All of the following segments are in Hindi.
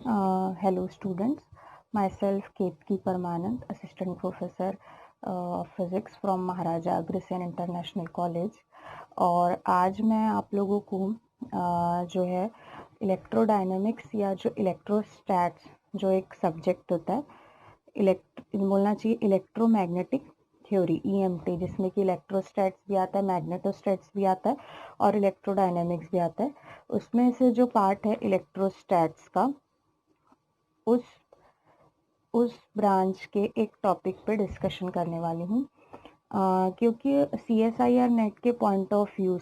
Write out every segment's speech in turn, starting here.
Hello students, myself Ketki Parmanand, Assistant Professor of Physics from Maharaja Agrasen International College। और आज मैं आप लोगों को जो है इलेक्ट्रोडायनेमिक्स या जो इलेक्ट्रोस्टैट्स जो एक सब्जेक्ट होता है बोलना चाहिए इलेक्ट्रोमैग्नेटिक थ्योरी EMT, जिसमें कि इलेक्ट्रोस्टैट्स भी आता है, मैग्नेटोस्टैट्स भी आता है और इलेक्ट्रोडायनेमिक्स भी आता है। उसमें से जो पार्ट है इलेक्ट्रोस्टैट्स का, उस ब्रांच के एक टॉपिक पे डिस्कशन करने वाली हूँ। क्योंकि CSIR नेट के पॉइंट ऑफ व्यू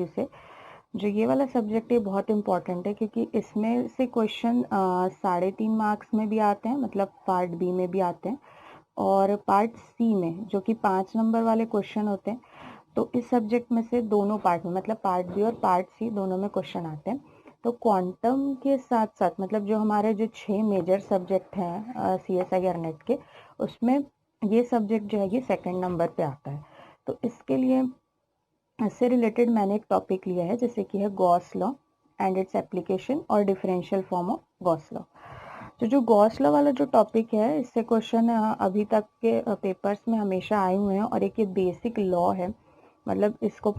से जो ये वाला सब्जेक्ट है बहुत इम्पॉर्टेंट है, क्योंकि इसमें से क्वेश्चन 3.5 मार्क्स में भी आते हैं, मतलब पार्ट बी में भी आते हैं, और पार्ट सी में जो कि 5 नंबर वाले क्वेश्चन होते हैं। तो इस सब्जेक्ट में से दोनों पार्ट में, मतलब पार्ट बी और पार्ट सी दोनों में क्वेश्चन आते हैं। तो क्वांटम के साथ साथ, मतलब जो हमारे जो 6 मेजर सब्जेक्ट हैं CSIR नेट के, उसमें ये सब्जेक्ट जो है ये 2nd नंबर पे आता है। तो इसके लिए इससे रिलेटेड मैंने एक टॉपिक लिया है, जैसे कि है Gauss law and its application और differential form of Gauss law. तो जो गॉस लॉ वाला जो टॉपिक है, इससे क्वेश्चन अभी तक के पेपर्स में हमेशा आए हुए हैं, और एक ये बेसिक लॉ है। मतलब इसको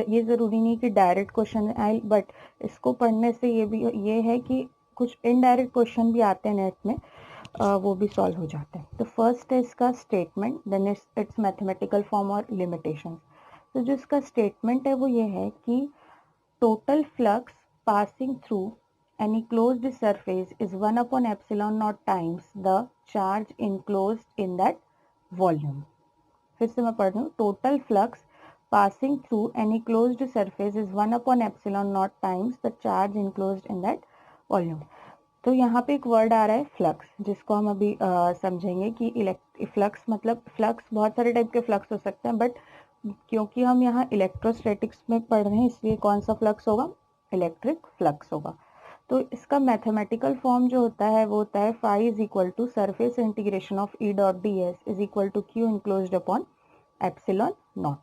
ये ज़रूरी नहीं कि डायरेक्ट क्वेश्चन आए, बट इसको पढ़ने से ये है कि कुछ इनडायरेक्ट क्वेश्चन भी आते हैं नेट में, वो भी सॉल्व हो जाते हैं। तो फर्स्ट है इसका statement, then its mathematical form और लिमिटेशन। तो जो इसका स्टेटमेंट है वो ये है कि total flux passing through any closed surface is 1 upon epsilon naught times the charge enclosed in that volume। फिर से मैं पढ़ रही हूँ, total flux passing through any closed surface is 1 upon epsilon not times the charge enclosed in that volume. तो यहाँ पे एक वर्ड आ रहा है फ्लक्स, जिसको हम अभी समझेंगे कि फ्लक्स मतलब फ्लक्स बहुत सारे टाइप के फ्लक्स हो सकते हैं, बट क्योंकि हम यहाँ इलेक्ट्रोस्टैटिक्स में पढ़ रहे हैं, इसलिए कौन सा फ्लक्स होगा, इलेक्ट्रिक फ्लक्स होगा। तो इसका मैथमेटिकल फॉर्म जो होता है वो होता है phi is equal to surface integration of E dot D S is equal to Q enclosed upon epsilon naught,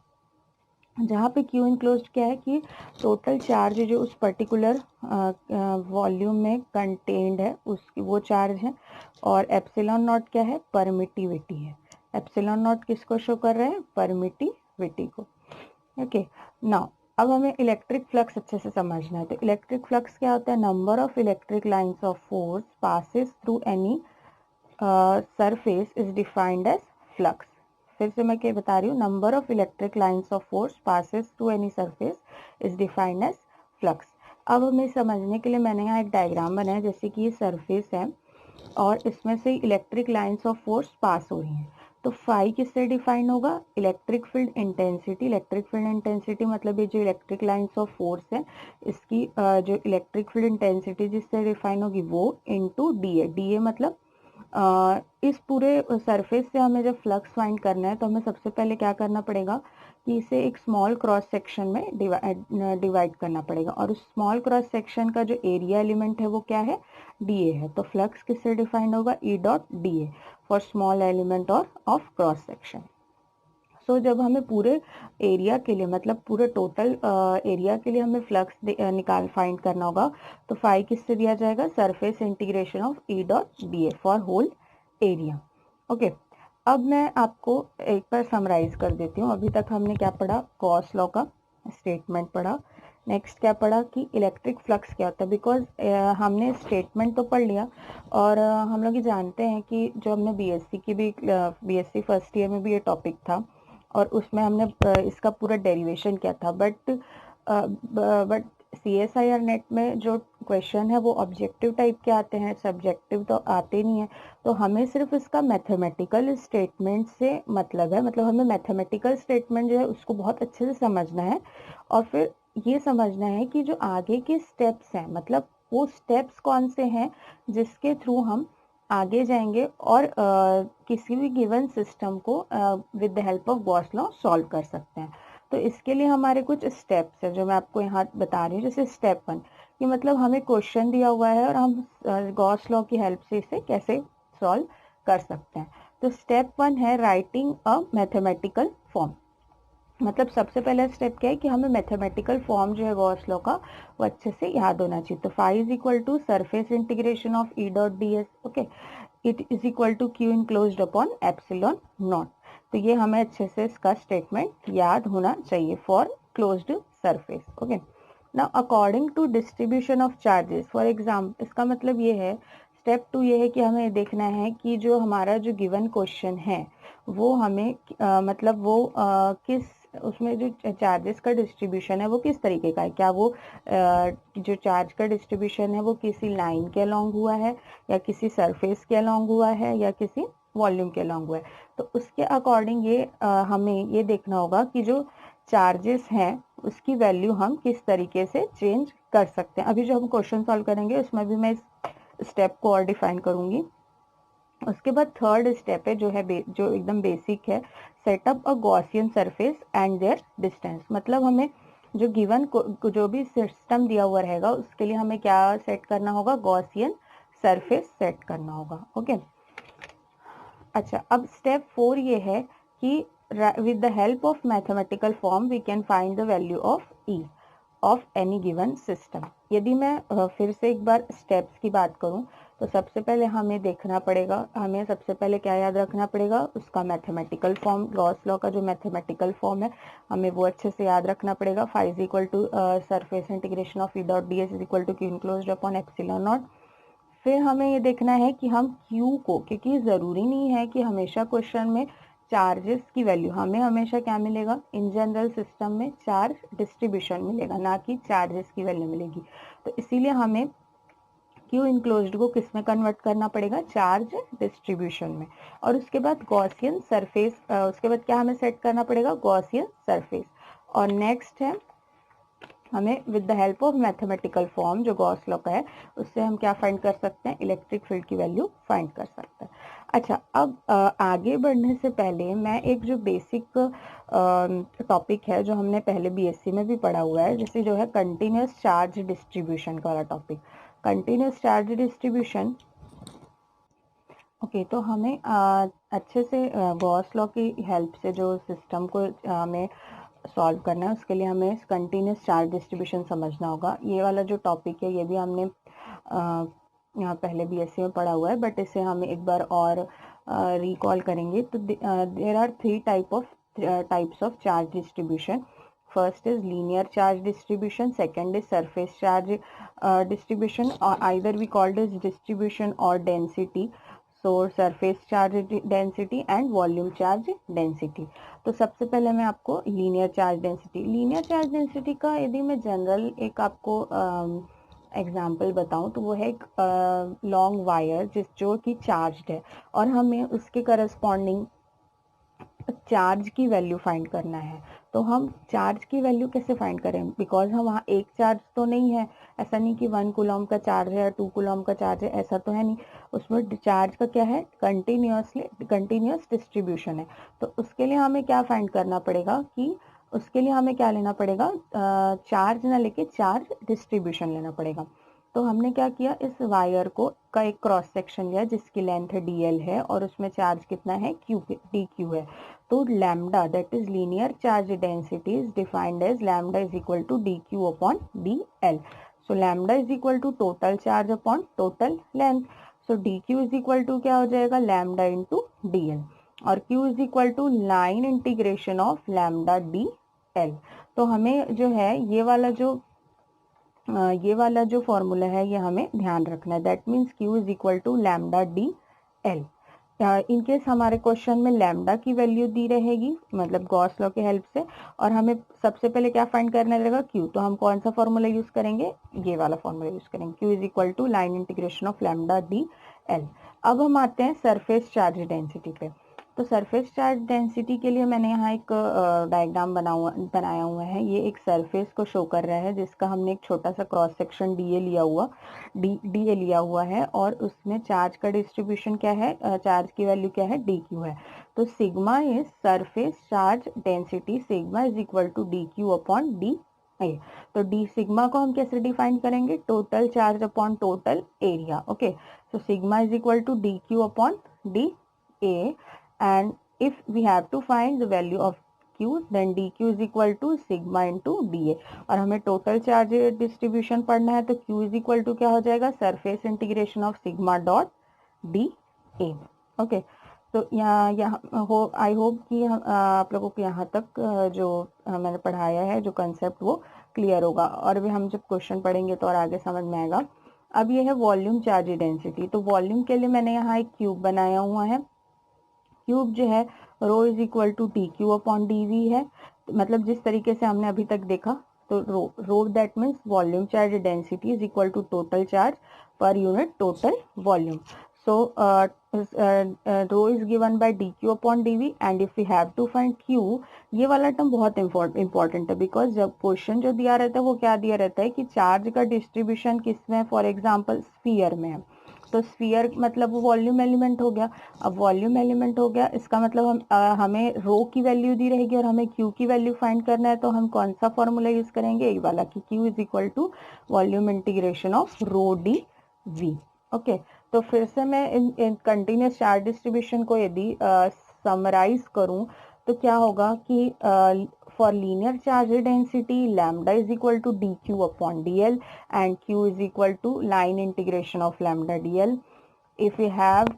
जहाँ पे क्यू इनक्लोज्ड क्या है कि टोटल चार्ज जो उस पर्टिकुलर वॉल्यूम में कंटेन्ड है उसकी वो चार्ज है, और एप्सिलॉन नॉट क्या है, परमिटिविटी है। एप्सिलॉन नॉट किसको शो कर रहे हैं, परमिटिविटी को। ओके, नाउ अब हमें इलेक्ट्रिक फ्लक्स अच्छे से समझना है। तो इलेक्ट्रिक फ्लक्स क्या होता है, number of electric lines of force passes through any surface is defined as flux. फिर से मैं क्या बता रही हूँ, number of electric lines of force passes through any surface is defined as flux. अब हमें समझने के लिए मैंने यहाँ एक डायग्राम बनाया, जैसे कि ये सरफेस है और इसमें से electric lines of force pass हो रही हैं। तो फाई किससे डिफाइन होगा, electric field intensity. Electric field intensity मतलब ये जो इलेक्ट्रिक लाइंस ऑफ फोर्स है, इसकी जो इलेक्ट्रिक फील्ड इंटेंसिटी जिससे डिफाइन होगी वो into D A. D A मतलब इस पूरे सरफेस से हमें जब फ्लक्स फाइंड करना है तो हमें सबसे पहले क्या करना पड़ेगा कि इसे एक स्मॉल क्रॉस सेक्शन में डिवाइड करना पड़ेगा, और उस स्मॉल क्रॉस सेक्शन का जो एरिया एलिमेंट है वो क्या है, डी ए है। तो फ्लक्स किससे डिफाइंड होगा, ई dot D A for small element और ऑफ क्रॉस सेक्शन। सो जब हमें पूरे एरिया के लिए, मतलब पूरे टोटल एरिया के लिए हमें फ्लक्स फाइंड करना होगा, तो फाई किससे दिया जाएगा, surface integration of E dot D A for whole area. Okay, अब मैं आपको एक बार समराइज कर देती हूँ। अभी तक हमने क्या पढ़ा, गॉस लॉ का स्टेटमेंट पढ़ा। नेक्स्ट क्या पढ़ा कि इलेक्ट्रिक फ्लक्स क्या होता है, बिकॉज हमने स्टेटमेंट तो पढ़ लिया, और हम लोग ये जानते हैं कि जो हमने बीएससी की भी बीएससी फर्स्ट ईयर में भी ये टॉपिक था, और उसमें हमने इसका पूरा डेरिवेशन किया था। बट CSIR नेट में जो क्वेश्चन है वो ऑब्जेक्टिव टाइप के आते हैं, सब्जेक्टिव तो आते नहीं है। तो हमें सिर्फ इसका मैथमेटिकल स्टेटमेंट से मतलब है, मतलब हमें मैथमेटिकल स्टेटमेंट जो है उसको बहुत अच्छे से समझना है, और फिर ये समझना है कि जो आगे के स्टेप्स हैं, मतलब वो स्टेप्स कौन से हैं जिसके थ्रू हम आगे जाएंगे और किसी भी गिवन सिस्टम को with the help of Gauss law solve कर सकते हैं। तो इसके लिए हमारे कुछ स्टेप्स है जो मैं आपको यहाँ बता रही हूँ। जैसे स्टेप 1 कि मतलब हमें क्वेश्चन दिया हुआ है और हम गॉस लॉ की हेल्प से इसे कैसे सॉल्व कर सकते हैं। तो स्टेप 1 है राइटिंग अ मैथमेटिकल फॉर्म। मतलब सबसे पहला स्टेप क्या है कि हमें मैथमेटिकल फॉर्म जो है गॉस लॉ का वो अच्छे से याद होना चाहिए। तो phi is equal to surface integration of E dot D S, okay, it is equal to Q enclosed upon epsilon naught. तो ये हमें अच्छे से इसका स्टेटमेंट याद होना चाहिए for closed surface, okay. Now according to distribution of charges, for example इसका मतलब ये है, स्टेप 2 ये है कि हमें देखना है कि जो हमारा जो गिवन क्वेश्चन है वो हमें मतलब वो किस उसमें जो चार्जेस का डिस्ट्रीब्यूशन है वो किस तरीके का है। क्या वो जो चार्ज का डिस्ट्रीब्यूशन है वो किसी लाइन के अलोंग हुआ है, या किसी सरफेस के अलोंग हुआ है, या किसी वॉल्यूम के अलोंग हुआ है। तो उसके अकॉर्डिंग ये हमें ये देखना होगा कि जो चार्जेस हैं उसकी वैल्यू हम किस तरीके से चेंज कर सकते हैं। अभी जो हम क्वेश्चन सॉल्व करेंगे उसमें भी मैं इस स्टेप को और डिफाइन करूंगी। उसके बाद थर्ड स्टेप है जो है जो एकदम बेसिक है, setup a Gaussian surface and their distance. मतलब हमें जो गिवन जो भी सिस्टम दिया हुआ रहेगा उसके लिए हमें क्या सेट करना होगा, गॉसियन सरफेस सेट करना होगा, ओके। अच्छा, अब स्टेप 4 ये है कि with the help of mathematical form we can find the value of E of any given system. यदि मैं फिर से एक बार स्टेप्स की बात करूं तो सबसे पहले हमें देखना पड़ेगा, हमें सबसे पहले क्या याद रखना पड़ेगा, उसका मैथमेटिकल फॉर्म, गॉस लॉ का जो मैथमेटिकल फॉर्म है हमें वो अच्छे से याद रखना पड़ेगा। Phi is equal to surface integration of E dot D S is equal to Q enclosed upon epsilon naught. फिर हमें ये देखना है कि हम Q को, क्योंकि ज़रूरी नहीं है कि हमेशा क्वेश्चन में चार्जेस की वैल्यू, हमें हमेशा क्या मिलेगा, इन जनरल सिस्टम में चार्ज डिस्ट्रीब्यूशन मिलेगा, ना कि चार्जेस की वैल्यू मिलेगी। तो इसीलिए हमें Q इनक्लोज्ड को किस में कन्वर्ट करना पड़ेगा, चार्ज डिस्ट्रीब्यूशन में। और उसके बाद गॉसियन सरफेस, उसके बाद क्या हमें सेट करना पड़ेगा, गॉसियन सरफेस। और नेक्स्ट है हमें with the help of mathematical form जो गॉस लॉ का है उससे हम क्या फाइंड कर सकते हैं, इलेक्ट्रिक फील्ड की वैल्यू फाइंड कर सकते हैं। अच्छा, अब आगे बढ़ने से पहले मैं एक जो बेसिक टॉपिक है जो हमने पहले बीएससी में भी पढ़ा हुआ है, जैसे जो है कंटिन्यूस चार्ज डिस्ट्रीब्यूशन का वाला topic, continuous charge distribution, okay. तो हमें अच्छे से गॉस लॉ की हेल्प से जो सिस्टम को हमें सॉल्व करना है उसके लिए हमें कंटिन्यूस चार्ज डिस्ट्रीब्यूशन समझना होगा। ये वाला जो टॉपिक है ये भी हमने यहाँ पहले बीएससी में पढ़ा हुआ है, बट इसे हम एक बार और रिकॉल करेंगे। तो there are 3 types of charge distribution. First is linear charge distribution, second is surface charge distribution, और either we called is distribution और density, so surface charge density and volume charge density. तो सबसे पहले मैं आपको लीनियर चार्ज डेंसिटी का यदि मैं जनरल एक आपको एग्जाम्पल बताऊं तो वो है एक लॉन्ग वायर जो कि चार्ज्ड है और हमें उसके करस्पॉन्डिंग चार्ज की वैल्यू फाइंड करना है। तो हम चार्ज की वैल्यू कैसे फाइंड करें, बिकॉज हम वहाँ एक चार्ज तो नहीं है, ऐसा नहीं कि 1 कूलम का चार्ज है या 2 कूलम का चार्ज है, ऐसा तो है नहीं। उसमें चार्ज का क्या है, कंटिन्यूस डिस्ट्रीब्यूशन है। तो उसके लिए हमें क्या फाइंड करना पड़ेगा कि उसके लिए हमें क्या लेना पड़ेगा, चार्ज ना लेके चार्ज डिस्ट्रीब्यूशन लेना पड़ेगा। तो हमने क्या किया, इस वायर को का एक क्रॉस सेक्शन लिया जिसकी लेंथ dl है और उसमें चार्ज कितना है, dq है। तो lambda that is linear charge density is defined as lambda is equal to dq upon dl। So lambda is equal to total charge upon total length. So dq is equal to क्या हो जाएगा, लैम्डा इंटू dl, और q is equal to line integration of lambda dl। तो हमें जो है ये वाला जो फॉर्मूला है ये हमें ध्यान रखना है, that means q is equal to lambda dl। In case हमारे क्वेश्चन में लैम्डा की वैल्यू दी रहेगी, मतलब गॉस लॉ के हेल्प से, और हमें सबसे पहले क्या फाइंड करना रहेगा, क्यू, तो हम कौन सा फॉर्मूला यूज करेंगे, ये वाला फॉर्मूला यूज करेंगे, Q is equal to line integration of lambda dl। अब हम आते हैं सरफेस चार्ज डेंसिटी पे। तो सरफेस चार्ज डेंसिटी के लिए मैंने यहाँ एक डायग्राम बनाया हुआ है। ये एक सरफेस को शो कर रहा है जिसका हमने एक छोटा सा क्रॉस सेक्शन डीए लिया हुआ है, और उसमें चार्ज का डिस्ट्रीब्यूशन क्या है, चार्ज की वैल्यू क्या है, dq है। तो sigma is surface charge density, sigma is equal to dq upon D A. तो डी सिग्मा को हम कैसे डिफाइन करेंगे, total charge upon total area, okay. So sigma is equal to dq upon D A, and if we have to find the value of Q, then D Q is equal to sigma into D A. और हमें टोटल चार्ज डिस्ट्रीब्यूशन पढ़ना है, तो क्यू इज इक्वल टू क्या हो जाएगा, surface integration of sigma dot D A. Okay, तो यहाँ हो, आई होप कि आप लोगों को यहाँ तक जो मैंने पढ़ाया है जो कंसेप्ट वो क्लियर होगा, और भी हम जब क्वेश्चन पढ़ेंगे तो और आगे समझ में आएगा। अब ये है वॉल्यूम चार्ज डेंसिटी। तो वॉल्यूम के लिए मैंने यहाँ एक क्यूब बनाया हुआ है। क्यूब जो है rho is equal to T Q upon D V है, मतलब जिस तरीके से हमने अभी तक देखा, तो rho that means volume charge density is equal to total charge per unit total volume. So rho is given by dq upon dv, and if we have to find q, ये वाला टर्म बहुत इंपॉर्टेंट है, बिकॉज जब क्वेश्चन जो दिया रहता है वो क्या दिया रहता है कि चार्ज का डिस्ट्रीब्यूशन किसमें, फॉर एग्जांपल स्फीयर में है। तो स्फीयर मतलब वो वॉल्यूम एलिमेंट हो गया। अब वॉल्यूम एलिमेंट हो गया, इसका मतलब हमें रो की वैल्यू दी रहेगी और हमें क्यू की वैल्यू फाइंड करना है, तो हम कौन सा फॉर्मूला यूज करेंगे, ये वाला, कि Q is equal to volume integration of rho D V. Okay, तो फिर से मैं इन कंटिन्यूस चार्ज डिस्ट्रीब्यूशन को यदि समराइज करूं तो क्या होगा कि for linear charge density lambda is equal to D Q upon D L and Q is equal to line integration of lambda D L. if we have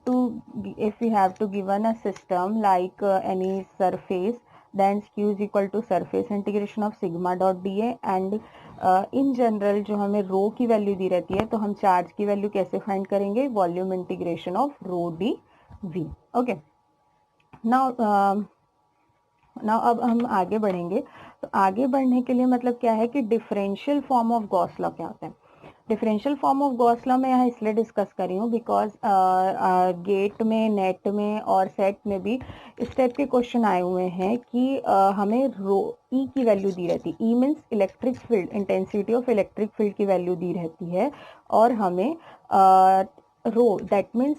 to given a system like any surface, then q is equal to surface integration of sigma dot dA, and in general जो हमें रो की वैल्यू दी रहती है, तो हम चार्ज की वैल्यू कैसे फाइंड करेंगे, volume integration of rho D V. Okay, now अब हम आगे बढ़ेंगे। तो आगे बढ़ने के लिए मतलब क्या है कि differential form of Gauss law क्या होता है। Differential form of Gauss law मैं यहाँ इसलिए डिस्कस कर रही हूँ बिकॉज गेट में, नेट में और सेट में भी इस टाइप के क्वेश्चन आए हुए हैं कि हमें रो ई की वैल्यू दी रहती है। E means electric field, intensity of electric field की वैल्यू दी रहती है, और हमें rho that means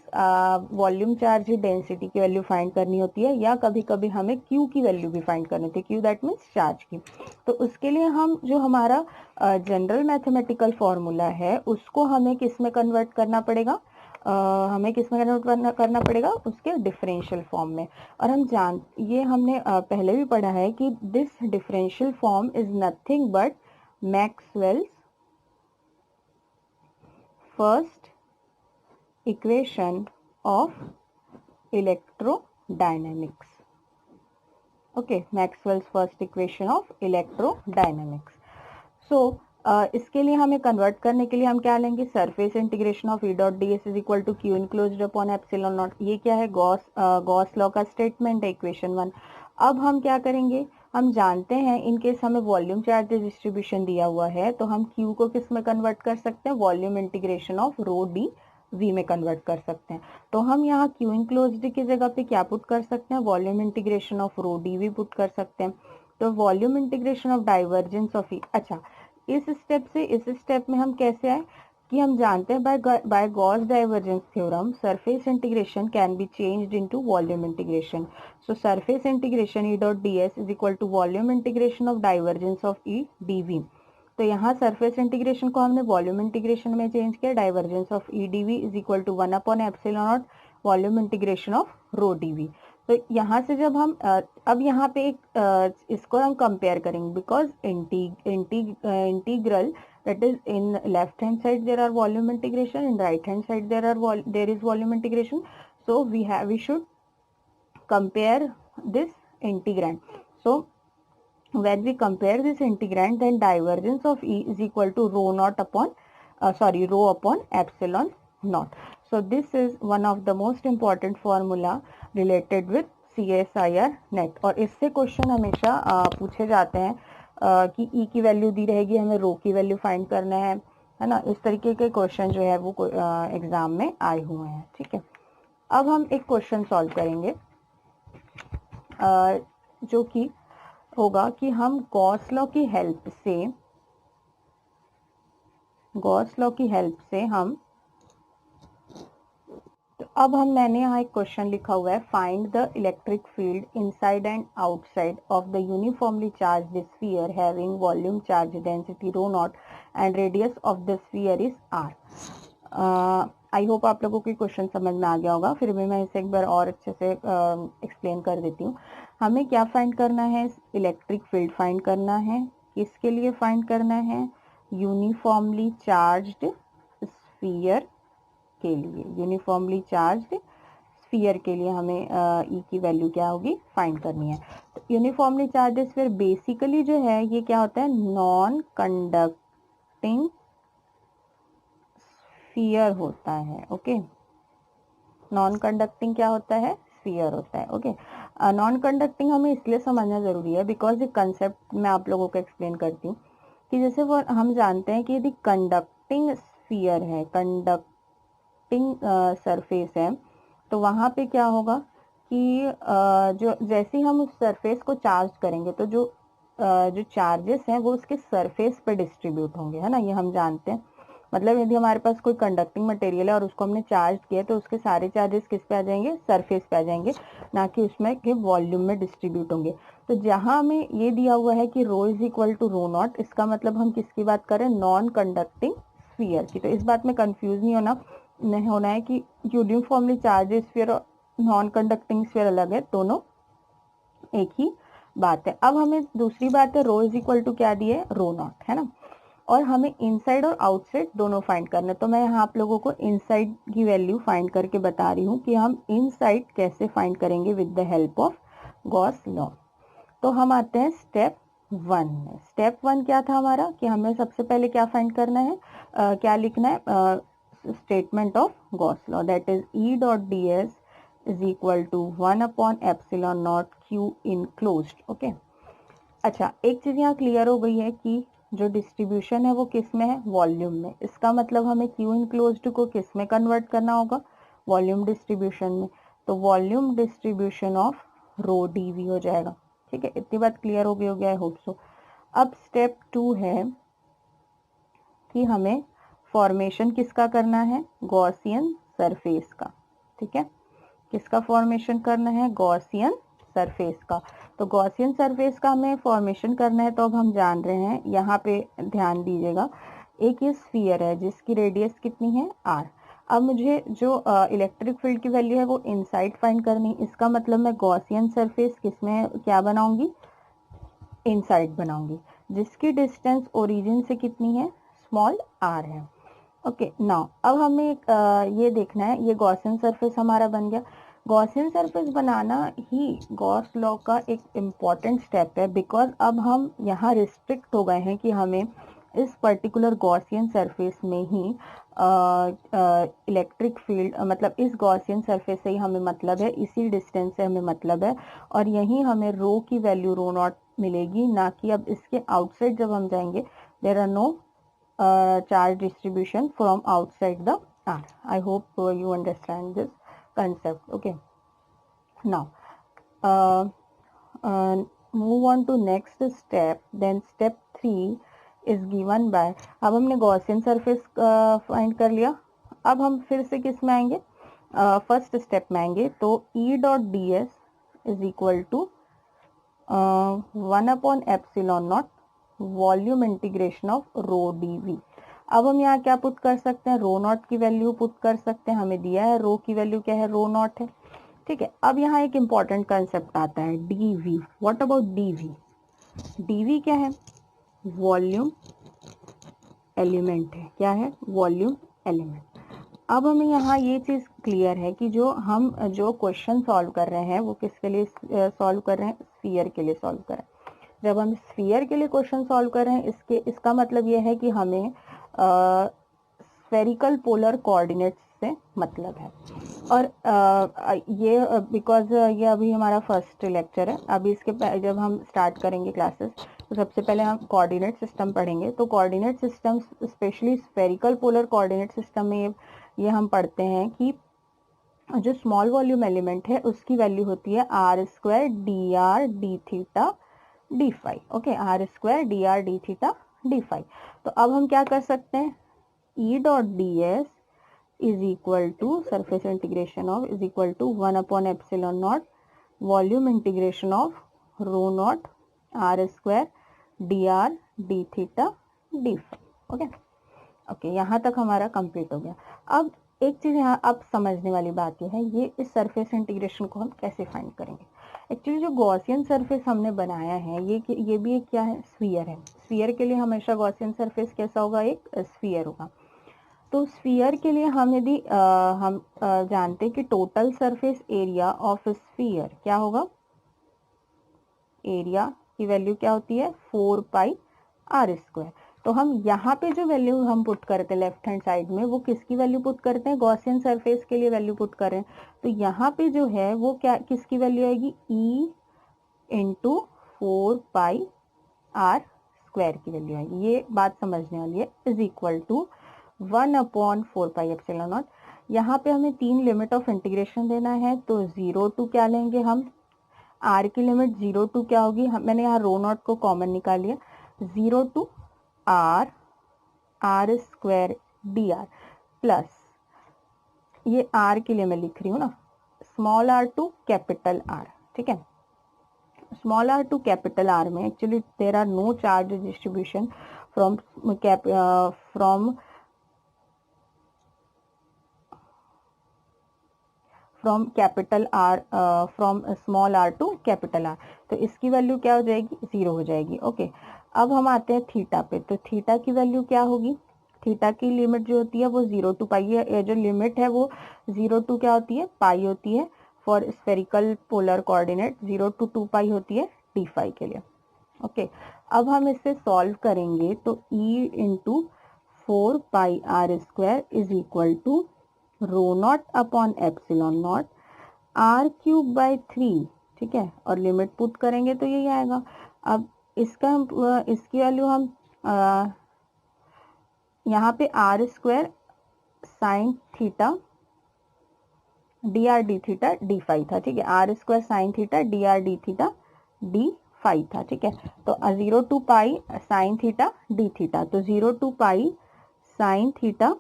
volume charge density की वैल्यू फाइंड करनी होती है, या कभी कभी हमें क्यू की वैल्यू भी फाइंड करनी होती है, क्यू दैट मीन्स चार्ज की। तो उसके लिए हम जो हमारा जनरल मैथमेटिकल फॉर्मूला है उसको हमें किस में कन्वर्ट करना पड़ेगा, हमें किस में कन्वर्ट करना पड़ेगा, उसके डिफरेंशियल फॉर्म में। और ये हमने पहले भी पढ़ा है कि this differential form is nothing but Maxwell's first equation of electrodynamics. Okay, Maxwell's first equation of electrodynamics. So इसके लिए हमें कन्वर्ट करने के लिए हम क्या लेंगे, surface integration of E dot D S is equal to Q enclosed upon epsilon naught. ये क्या है, गॉस लॉ का स्टेटमेंट है, इक्वेशन 1। अब हम क्या करेंगे, हम जानते हैं इन केस हमें वॉल्यूम चार्ज डिस्ट्रीब्यूशन दिया हुआ है तो हम क्यू को किस में कन्वर्ट कर सकते हैं, volume integration of rho D V में कन्वर्ट कर सकते हैं। तो हम यहाँ क्यू इनक्लोज्ड की जगह पे क्या पुट कर सकते हैं, volume integration of rho D V put कर सकते हैं। तो volume integration of divergence of E. अच्छा, इस स्टेप में हम कैसे आए कि हम जानते हैं by Gauss divergence theorem surface integration can be changed into volume integration. So surface integration E dot D S is equal to volume integration of divergence of E D V. तो यहाँ सरफेस इंटीग्रेशन को हमने वॉल्यूम इंटीग्रेशन में चेंज किया, divergence of E D V is equal to 1 upon epsilon naught volume integration of rho D V. तो यहाँ से जब हम अब यहाँ पे एक इसको हम कंपेयर करेंगे, because integral that is in left hand side there are volume integration, in right hand side there is volume integration, so we should compare this integrand. So when we compare this integrand, then divergence of E is equal to rho upon epsilon naught. So this is one of the most important formula related with CSIR net, और इससे क्वेश्चन हमेशा पूछे जाते हैं कि E की वैल्यू दी रहेगी, हमें रो की वैल्यू फाइंड करना है ना। इस तरीके के क्वेश्चन जो है वो एग्जाम में आए हुए हैं। ठीक है, अब हम एक क्वेश्चन सॉल्व करेंगे जो कि होगा कि हम गॉस लॉ की हेल्प से हम, तो अब मैंने यहाँ एक क्वेश्चन लिखा हुआ है, find the electric field inside and outside of the uniformly charged sphere having volume charge density rho naught and radius of the sphere is R. I hope आप लोगों को क्वेश्चन समझ में आ गया होगा, फिर भी मैं इसे एक बार और अच्छे से एक्सप्लेन कर देती हूँ। हमें क्या फाइंड करना है? इलेक्ट्रिक फील्ड फाइंड करना है। किसके लिए फाइंड करना है? यूनिफॉर्मली चार्ज्ड स्फीयर के लिए। यूनिफॉर्मली चार्ज्ड स्फीयर के लिए हमें ई की वैल्यू क्या होगी? फाइंड करनी है। तो यूनिफॉर्मली चार्ज्ड स्फीयर बेसिकली जो है ये क्या होता है? नॉन कंडक्टिंग स्फीयर होता है। ओके, नॉन कंडक्टिंग क्या होता है? स्फीयर होता है। ओके, नॉन कंडक्टिंग हमें इसलिए समझना जरूरी है बिकॉज ये कंसेप्ट मैं आप लोगों को एक्सप्लेन करती हूँ कि जैसे वो हम जानते हैं कि यदि कंडक्टिंग स्फीयर है, कंडक्टिंग सरफेस है, तो वहां पे क्या होगा कि जो जैसे ही हम उस सरफेस को चार्ज करेंगे तो जो चार्जेस हैं वो उसके सरफेस पे डिस्ट्रीब्यूट होंगे, है ना, ये हम जानते हैं। मतलब यदि हमारे पास कोई कंडक्टिंग मटेरियल है और उसको हमने चार्ज किया तो उसके सारे चार्जेस किस पे आ जाएंगे? सरफेस पे आ जाएंगे, ना कि उसमें के वॉल्यूम में डिस्ट्रीब्यूट होंगे। तो जहां हमें ये दिया हुआ है कि rho is equal to rho naught, इसका मतलब हम किसकी बात करें? नॉन कंडक्टिंग स्फीयर की। तो इस बात में कंफ्यूज नहीं होना है कि यूनिफॉर्मली चार्ज स्फीयर और नॉन कंडक्टिंग स्फीयर अलग है, दोनों एक ही बात है। अब हमें दूसरी बात है, रो इज इक्वल टू क्या दिए? रो नॉट, है ना। और हमें इनसाइड और आउटसाइड दोनों फाइंड करना है। तो मैं यहाँ आप लोगों को इनसाइड की वैल्यू फाइंड करके बता रही हूँ कि हम इनसाइड कैसे फाइंड करेंगे with the help of Gauss law. तो हम आते हैं स्टेप 1 में। स्टेप 1 क्या था हमारा? कि हमें सबसे पहले क्या फाइंड करना है? क्या लिखना है? Statement of Gauss law, that is E dot D S is equal to 1 upon epsilon naught Q enclosed. Okay, अच्छा, एक चीज यहाँ क्लियर हो गई है कि जो डिस्ट्रीब्यूशन है वो किस में है? वॉल्यूम में। इसका मतलब हमें क्यू इनक्लोज्ड को किस में कन्वर्ट करना होगा? वॉल्यूम डिस्ट्रीब्यूशन में। तो volume distribution of rho D V हो जाएगा। ठीक है, इतनी बात क्लियर हो गई होगी, आई होप सो। अब स्टेप 2 है कि हमें फॉर्मेशन किसका करना है? गॉसियन सरफेस का। ठीक है, किसका फॉर्मेशन करना है? गॉसियन सरफेस का। तो गॉसियन सरफेस का हमें फॉर्मेशन करना है, तो अब हम जान रहे हैं, यहाँ पे ध्यान दीजिएगा, एक ये स्फीयर है जिसकी रेडियस कितनी है? r। अब मुझे जो इलेक्ट्रिक फील्ड की वैल्यू है वो इनसाइड फाइंड करनी। इसका मतलब मैं गॉसियन सरफेस किसमें क्या बनाऊंगी? इनसाइड बनाऊंगी, जिसकी डिस्टेंस ओरिजिन से कितनी है? स्मॉल r है। ओके, नाउ अब हमें ये देखना है, ये गॉसियन सरफेस हमारा बन गया। गॉसियन सरफेस बनाना ही गॉस लॉ का एक इम्पॉर्टेंट स्टेप है, बिकॉज अब हम यहाँ रिस्ट्रिक्ट हो गए हैं कि हमें इस पर्टिकुलर गॉसियन सरफेस में ही इलेक्ट्रिक फील्ड, मतलब इस गॉसियन सरफेस से ही हमें मतलब है, इसी डिस्टेंस से हमें मतलब है, और यही हमें रो की वैल्यू रो नॉट मिलेगी, ना कि अब इसके आउटसाइड जब हम जाएंगे there are no charge distribution from outside the R. I hope you understand this concept. Okay. Now, move on to next step. Then step 3 is given by. अब हमने गॉसियन सरफेस फाइंड कर लिया। अब हम फिर से किस में आएंगे? फर्स्ट स्टेप में आएंगे। तो E dot D S is equal to 1 upon epsilon naught volume integration of rho D V. अब हम यहाँ क्या पुट कर सकते हैं? रो नॉट की वैल्यू पुट कर सकते हैं, हमें दिया है रो की वैल्यू क्या है? रो नॉट है। ठीक है, अब यहाँ एक इंपॉर्टेंट कंसेप्ट आता है, D V. What about D V? D V क्या है? वॉल्यूम एलिमेंट है। क्या है? Volume element. अब हमें यहाँ ये चीज क्लियर है कि जो क्वेश्चन सॉल्व कर रहे हैं वो किसके लिए सॉल्व कर रहे हैं? स्फीयर के लिए सॉल्व कर रहे हैं। जब हम स्फीयर के लिए क्वेश्चन सॉल्व कर रहे हैं, इसका मतलब ये है कि हमें स्फेरिकल पोलर कोऑर्डिनेट्स से मतलब है। और ये बिकॉज ये अभी हमारा फर्स्ट लेक्चर है, अभी इसके जब हम स्टार्ट करेंगे क्लासेस तो सबसे पहले हम कोऑर्डिनेट सिस्टम पढ़ेंगे। तो coordinate system, specially spherical polar coordinate system में ये हम पढ़ते हैं कि जो स्मॉल वॉल्यूम एलिमेंट है उसकी वैल्यू होती है R square D R D theta D phi. Okay, R square D R D theta D phi. तो अब हम क्या कर सकते हैं? E dot D S is equal to surface integration of is equal to 1 upon epsilon naught volume integration of rho naught R square D R D theta D phi. Okay, okay, यहाँ तक हमारा कंप्लीट हो गया। अब एक चीज यहाँ अब समझने वाली बात यह है, ये इस सरफेस इंटीग्रेशन को हम कैसे फाइंड करेंगे। एक्चुअली जो गॉसियन सरफेस हमने बनाया है ये भी एक क्या है, स्फीयर है। स्फीयर के लिए हमेशा गॉसियन सरफेस कैसा होगा, एक स्फीयर होगा। तो स्फीयर के लिए हम यदि हम जानते हैं कि total surface area of sphere क्या होगा, एरिया की वैल्यू क्या होती है 4 पाई आर स्क्वायर। तो हम यहाँ पे जो वैल्यू हम पुट करते हैं लेफ्ट हैंड साइड में, वो किसकी वैल्यू पुट करते हैं, गॉसियन सरफेस के लिए वैल्यू पुट कर रहे हैं। तो यहाँ पे जो है वो क्या किसकी वैल्यू आएगी, E into 4 pi R square की वैल्यू आएगी। ये बात समझने वाली है। Is equal to 1/4 pi epsilon naught. यहाँ पे हमें 3 लिमिट ऑफ इंटीग्रेशन देना है, तो 0 टू क्या लेंगे हम, आर की लिमिट 0 टू क्या होगी, मैंने यहाँ रो नॉट को कॉमन निकाल लिया, 0 to R square D R plus, ये आर के लिए मैं लिख रही हूँ ना, small R to capital R. ठीक है, small R to capital R में actually there are no charge distribution from from capital R, from small R to capital R. तो इसकी वैल्यू क्या हो जाएगी, 0 हो जाएगी। ओके, अब हम आते हैं थीटा पे। तो थीटा की वैल्यू क्या होगी, थीटा की लिमिट जो होती है वो 0 टू पाई है। ये जो लिमिट है वो 0 टू क्या होती है, पाई होती है। For spherical polar coordinate 0 to 2 pi होती है डी फाई के लिए। ओके, अब हम इसे सॉल्व करेंगे तो E into 4 pi R square is equal to rho naught upon epsilon naught R cube by 3। ठीक है, और लिमिट पुट करेंगे तो यही आएगा। अब इसकी वैल्यू हम यहाँ पे R square sine theta D R D theta D phi था। ठीक है, R square sine theta D R D theta D phi था। ठीक है, तो 0 to pi sine theta D theta, तो 0 to pi sine theta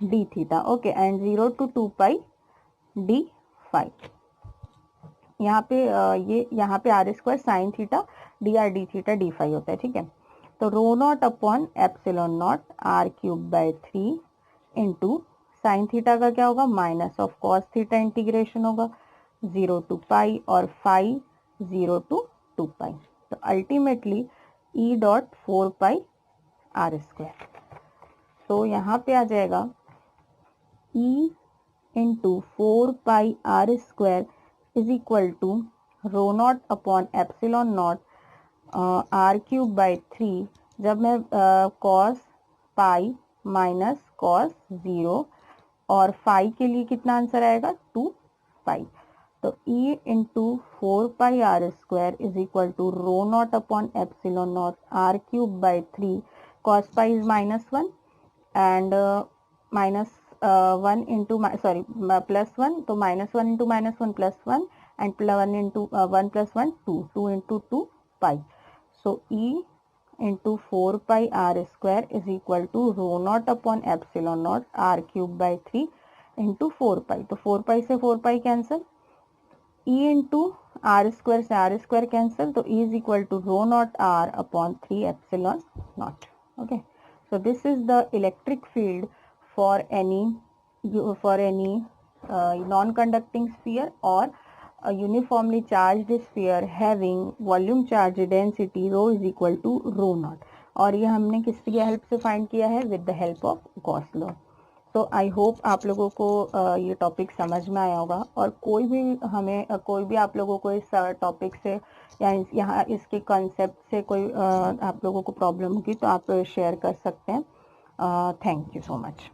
D theta. Okay, and 0 to 2 pi D phi. यहाँ पे ये यहाँ पे R square sine theta D R D theta D phi होता है। ठीक है, तो rho naught upon epsilon naught R cube by 3 into sine theta का क्या होगा, minus of cos theta integration होगा 0 टू पाई और फाई 0 टू 2 पाई। तो ultimately E dot 4 pi R square. तो यहाँ पे आ जाएगा E into 4 pi R square is equal to rho naught upon epsilon naught R cube by 3। जब मैं कॉस पाई माइनस कॉस 0 और फाई के लिए कितना आंसर आएगा, 2 पाई। तो E into 4 pi R square is equal to rho naught upon epsilon naught R cube by 3। Cos pi is -1 and minus 1 into sorry +1, तो -1 into -1 +1 and 1 into 1 plus 1 2 into 2 pi. So E into 4 pi r square is equal to rho naught upon epsilon naught r cube by 3 into 4 pi. तो 4 pi से 4 pi cancel, E into r square से r square cancel, तो E is equal to rho naught r upon 3 epsilon naught. Okay, so this is the electric field for any non-conducting sphere or a uniformly charged sphere having volume charge density rho is equal to rho naught। और ये हमने किसकी हेल्प से फाइंड किया है, with the help of Gauss law. तो आई होप आप लोगों को ये टॉपिक समझ में आया होगा। और कोई भी आप लोगों को इस टॉपिक से या यहाँ इसके कॉन्सेप्ट से कोई आप लोगों को प्रॉब्लम होगी तो आप शेयर कर सकते हैं। Thank you so much.